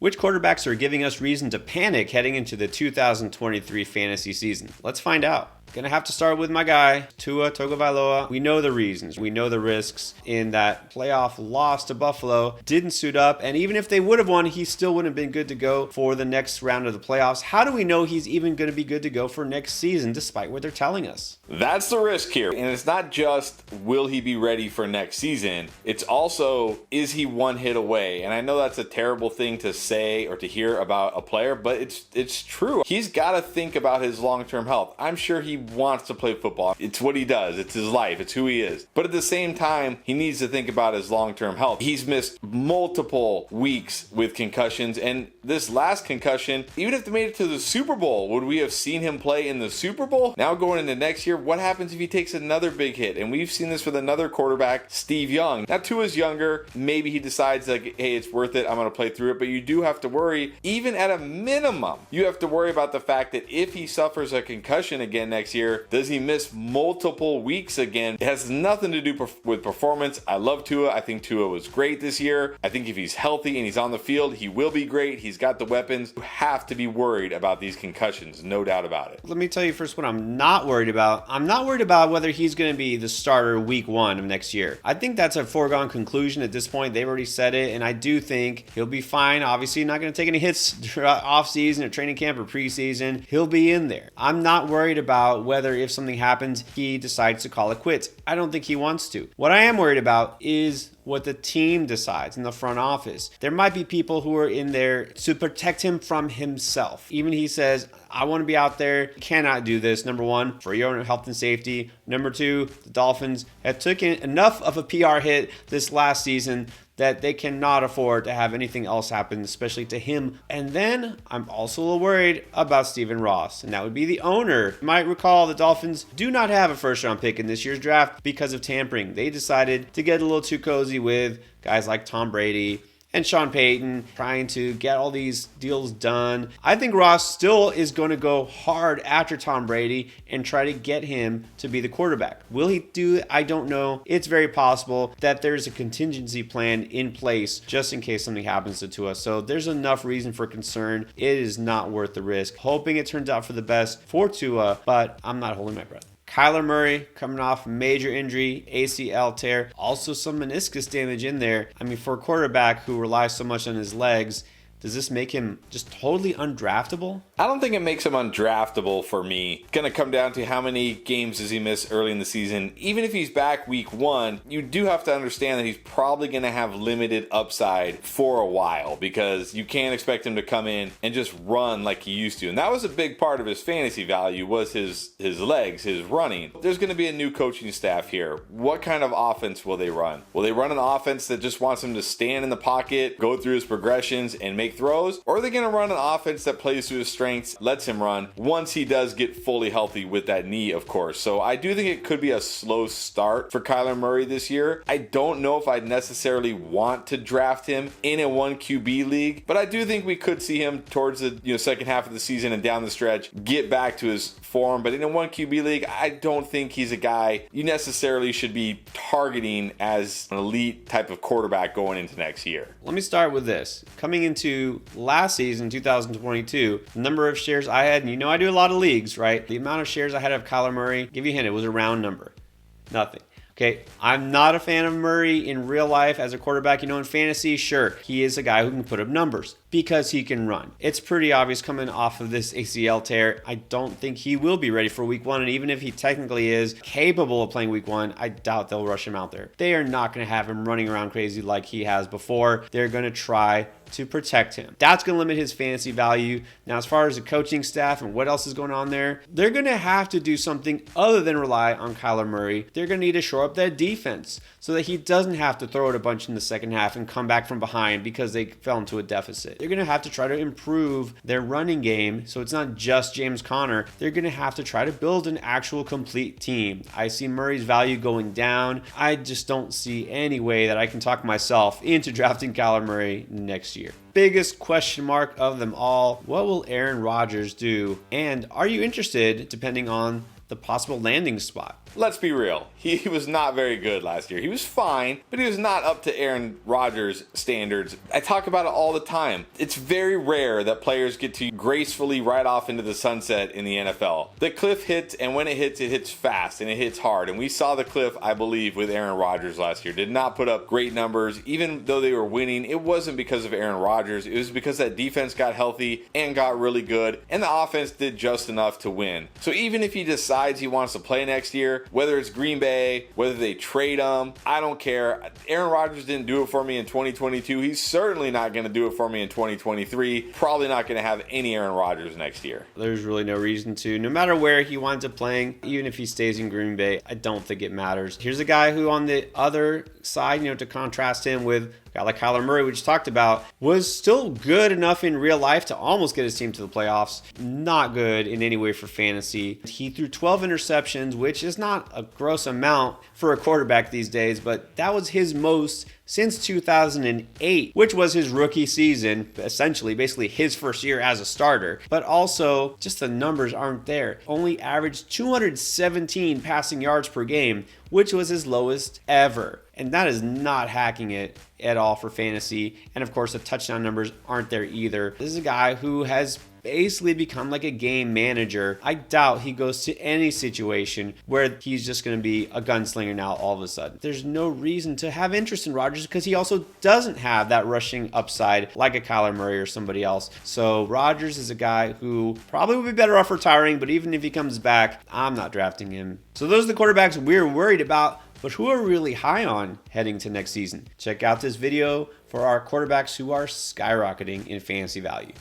Which quarterbacks are giving us reason to panic heading into the 2023 fantasy season? Let's find out. Gonna have to start with my guy, Tua Tagovailoa. We know the reasons. We know the risks in that playoff loss to Buffalo. Didn't suit up, and even if they would have won, he still wouldn't have been good to go for the next round of the playoffs. How do we know he's even going to be good to go for next season, despite what they're telling us? That's the risk here. And it's not just, will he be ready for next season? It's also, is he one hit away? And I know that's a terrible thing to say or to hear about a player, but it's true. He's got to think about his long-term health. I'm sure he wants to play football. It's what he does. It's his life. It's who he is. But at the same time, he needs to think about his long-term health. He's missed multiple weeks with concussions, and this last concussion, even if they made it to the Super Bowl, would we have seen him play in the Super Bowl? Now going into next year, what happens if he takes another big hit? And we've seen this with another quarterback, Steve Young. Now Tua's younger. Maybe he decides like, hey, it's worth it. I'm going to play through it. But you do have to worry, even at a minimum, you have to worry about the fact that if he suffers a concussion again next year, does he miss multiple weeks again? It has nothing to do with performance. I love Tua. I think Tua was great this year. I think if he's healthy and he's on the field, he will be great. He's got the weapons. You have to be worried about these concussions, no doubt about it. Let me tell you first what I'm not worried about. I'm not worried about whether he's going to be the starter week 1 of next year. I think that's a foregone conclusion at this point. They've already said it, and I do think he'll be fine. Obviously, not going to take any hits off season or training camp or preseason. He'll be in there. I'm not worried about whether if something happens, he decides to call it quits. I don't think he wants to. What I am worried about is what the team decides in the front office. There might be people who are in there to protect him from himself. Even he says, I want to be out there, cannot do this. Number one, for your own health and safety. Number two, the Dolphins have taken enough of a PR hit this last season that they cannot afford to have anything else happen, especially to him. And then I'm also a little worried about Stephen Ross, and that would be the owner. You might recall the Dolphins do not have a first-round pick in this year's draft because of tampering. They decided to get a little too cozy with guys like Tom Brady and Sean Payton, trying to get all these deals done. I think Ross still is going to go hard after Tom Brady and try to get him to be the quarterback. Will he do it? I don't know. It's very possible that there's a contingency plan in place just in case something happens to Tua. So there's enough reason for concern. It is not worth the risk. Hoping it turns out for the best for Tua, but I'm not holding my breath. Kyler Murray coming off major injury, ACL tear, also some meniscus damage in there. I mean, for a quarterback who relies so much on his legs, does this make him just totally undraftable? I don't think it makes him undraftable for me. It's going to come down to how many games does he miss early in the season. Even if he's back week 1, you do have to understand that he's probably going to have limited upside for a while because you can't expect him to come in and just run like he used to. And that was a big part of his fantasy value was his legs, his running. There's going to be a new coaching staff here. What kind of offense will they run? Will they run an offense that just wants him to stand in the pocket, go through his progressions, and make throws? Or are they going to run an offense that plays to his strengths, lets him run once he does get fully healthy with that knee, of course? So I do think it could be a slow start for Kyler Murray this year. I don't know if I'd necessarily want to draft him in a 1 QB league, but I do think we could see him towards the second half of the season and down the stretch get back to his form. But in a 1 QB league, I don't think he's a guy you necessarily should be targeting as an elite type of quarterback going into next year. Let me start with this. Coming into last season, 2022, the number of shares I had, and you know I do a lot of leagues, right? The amount of shares I had of Kyler Murray, give you a hint, it was a round number. Nothing. Okay, I'm not a fan of Murray in real life as a quarterback. You know, in fantasy, sure, he is a guy who can put up numbers because he can run. It's pretty obvious coming off of this ACL tear. I don't think he will be ready for week 1. And even if he technically is capable of playing week 1, I doubt they'll rush him out there. They are not going to have him running around crazy like he has before. They're going to try to protect him. That's going to limit his fantasy value. Now, as far as the coaching staff and what else is going on there, they're going to have to do something other than rely on Kyler Murray. They're going to need to shore up that defense so that he doesn't have to throw it a bunch in the second half and come back from behind because they fell into a deficit. They're going to have to try to improve their running game so it's not just James Conner. They're going to have to try to build an actual complete team. I see Murray's value going down. I just don't see any way that I can talk myself into drafting Kyler Murray next year. Biggest question mark of them all, what will Aaron Rodgers do? And are you interested, depending on the possible landing spot? let's be real. He was not very good last year. He was fine, but he was not up to Aaron Rodgers' standards. I talk about it all the time. It's very rare that players get to gracefully ride off into the sunset in the NFL. The cliff hits, and when it hits fast and it hits hard. And we saw the cliff, I believe, with Aaron Rodgers last year. Did not put up great numbers. Even though they were winning, it wasn't because of Aaron Rodgers. It was because that defense got healthy and got really good, and the offense did just enough to win. So even if he decides he wants to play next year, whether it's Green Bay, whether they trade him, I don't care. Aaron Rodgers didn't do it for me in 2022. He's certainly not going to do it for me in 2023. Probably not going to have any Aaron Rodgers next year. There's really no reason to. No matter where he winds up playing, even if he stays in Green Bay, I don't think it matters. Here's a guy who on the other side, to contrast him with a guy like Kyler Murray, we just talked about, was still good enough in real life to almost get his team to the playoffs. Not good in any way for fantasy. He threw 12 interceptions, which is not a gross amount for a quarterback these days, but that was his most since 2008, which was his rookie season, essentially, basically his first year as a starter. But also, just the numbers aren't there. Only averaged 217 passing yards per game, which was his lowest ever. And that is not hacking it at all for fantasy. And of course, the touchdown numbers aren't there either. This is a guy who has basically become like a game manager. I doubt he goes to any situation where he's just going to be a gunslinger now all of a sudden. There's no reason to have interest in Rodgers because he also doesn't have that rushing upside like a Kyler Murray or somebody else. So Rodgers is a guy who probably would be better off retiring, but even if he comes back, I'm not drafting him. So those are the quarterbacks we're worried about, but who are really high on heading to next season. Check out this video for our quarterbacks who are skyrocketing in fantasy value.